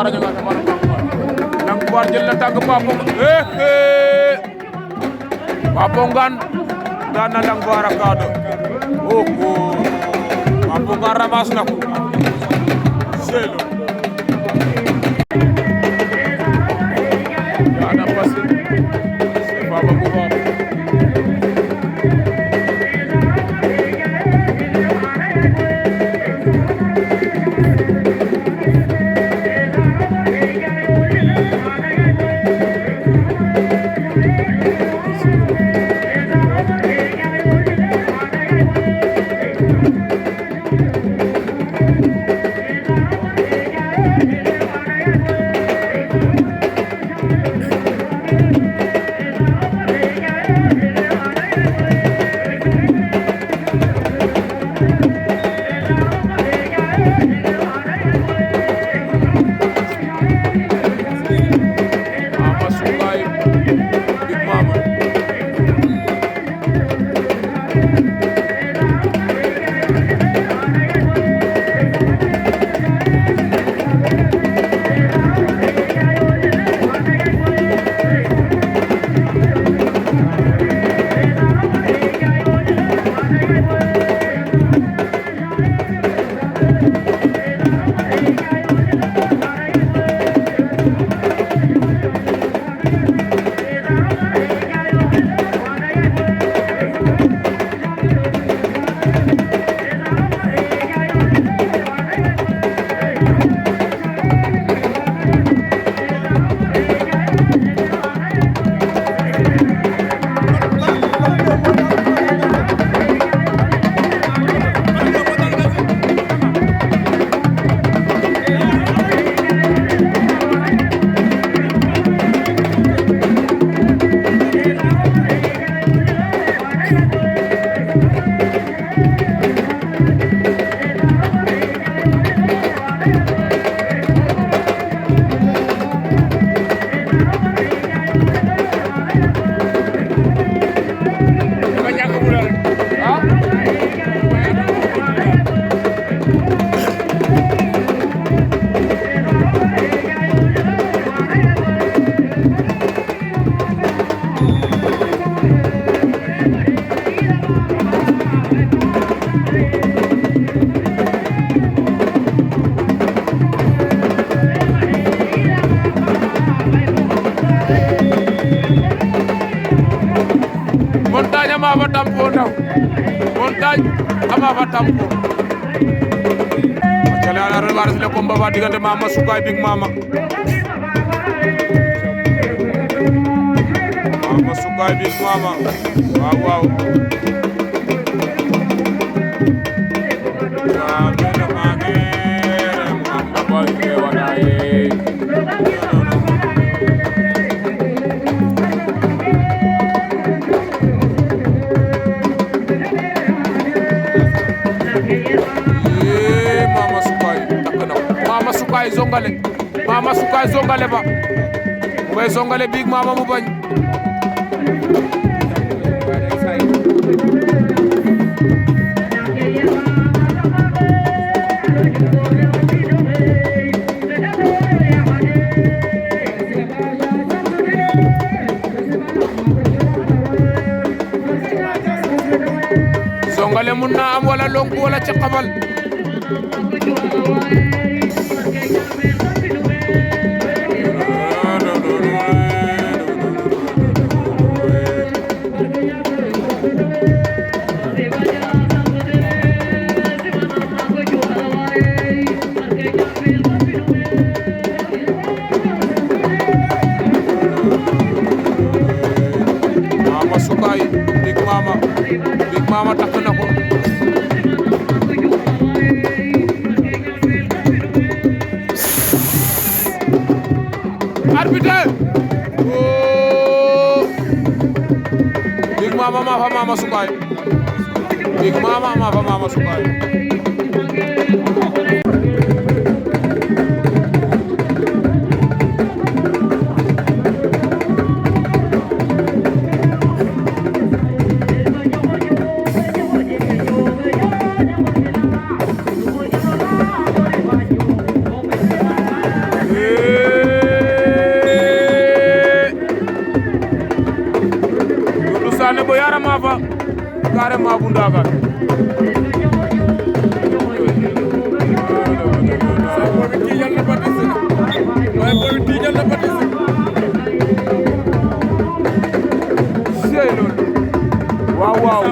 Buar a ñanga sama Nang Buar jël na tàgg Papo Papo Ngane daan na Nang Buar a kaado Papo Ngane ramas na ko selo ana passé Baba Buar Montagne ama fa tampo ndaw Montagne ama fa tampo jale ala revanche le combat ba diggante Mama Soukay Big Mama Mama Soukay Big Mama waaw Mama Soukay zongale ba ngay zongale Big Mama mu bañ zongale mun na am wala lonku wala ci xabal Big Mama takk na ko arbitre Big Mama ma fa Mama Soukay Big Mama ma fa Mama Soukay maafa carrément bu Ndagan waaw waaw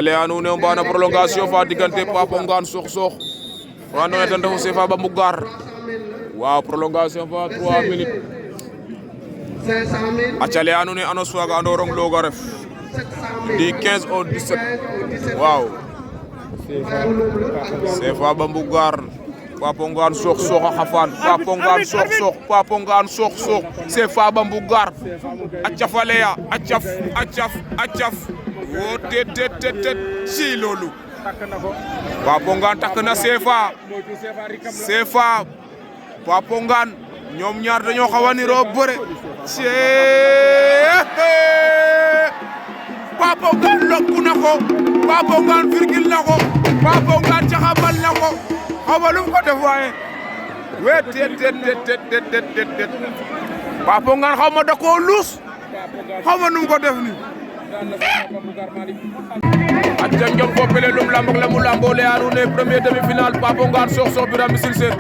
Leanu ne mbana prolongation fa digante Papa Ngane Sokh wa no tan dafa CFA Bambou Gar waaw prolongation fa 3 minutes aca Leanu ne ano swaga ando rong loga ref di 15 au 17 waaw CFA Bambou Gar Papa Ngane Sokh a xafan Papa Ngane Sokh CFA Bambou Gar aca fa leya acaf wo tet si loolu Papa Ngane takk na CFA Papa Ngane ñoom ñaar dañoo xaw a niroo bëre Papa Ngane lokku na ko Papa Ngane virgule na ko Papa Ngane caxabal na ko xamalum ko def waaye we tet Papa Ngane xaw ma da koo luus xaw ma num ko def ni acca njom fo pele lum lambok la mu lambo Leanu ne premier demi-finale Papa Ngane Sokh Birame Mbissine Sène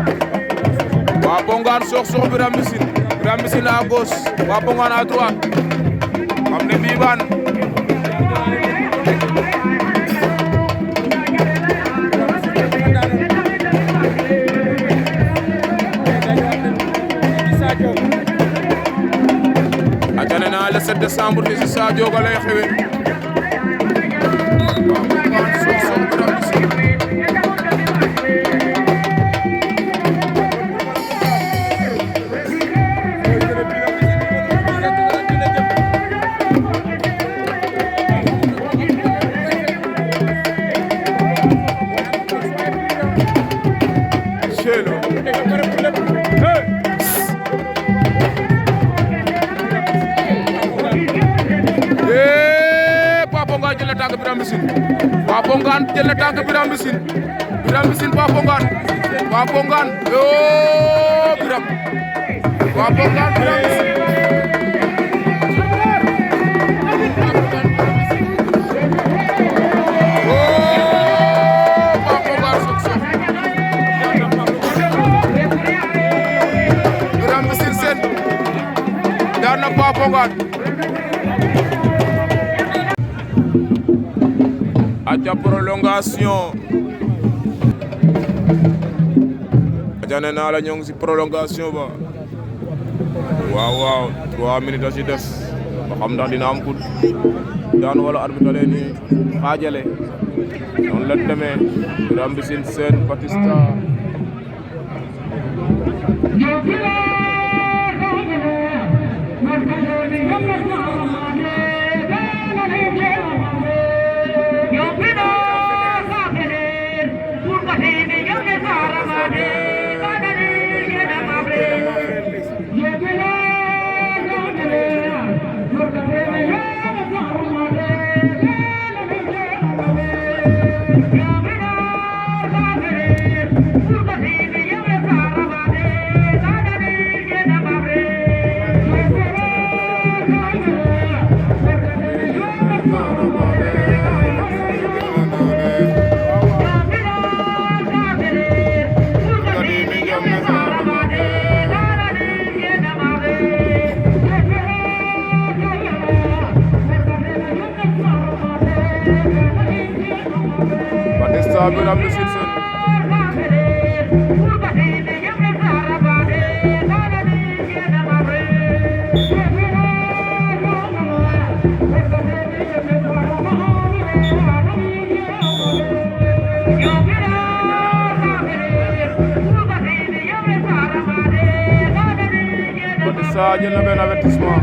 Papa Ngane Sokh Birame Mbissine à gauche Papa Ngane à droite xam ne biban acca ne na le 7 décembre ni si Sadio ga lay xewe Papa Ngane jël na tànk Birame Mbissine Papa Ngane yoo Birame Papa Ngane Birame Mbissine Papa Ngane Sokh Birame Mbissine Sène daan na Papa Ngane aca prolongation aca nee naa la ñoo ngi si prolongation ba waaw 3 minutes a ci des ba xam ndax dina am ku daan wala arbitre leen ni xaajale noonu la demee Birame Mbissine Sène Batista Batista Birame Mbissine Sène Batista jël na benn avertissement.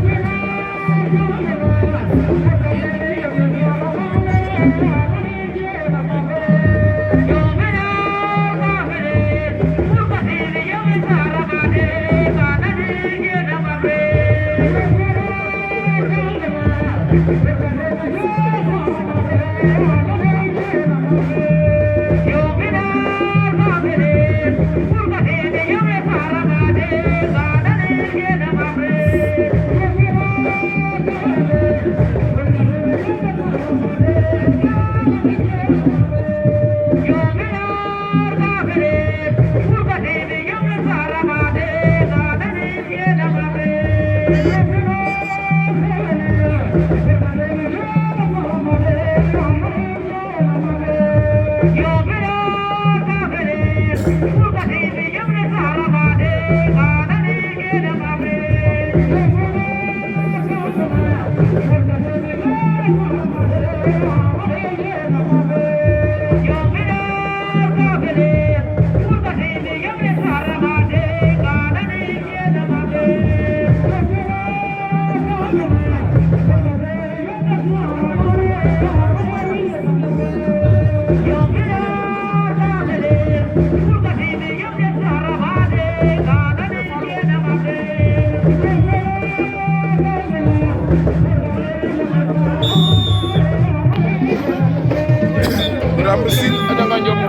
Birame Mbissine aja nga njom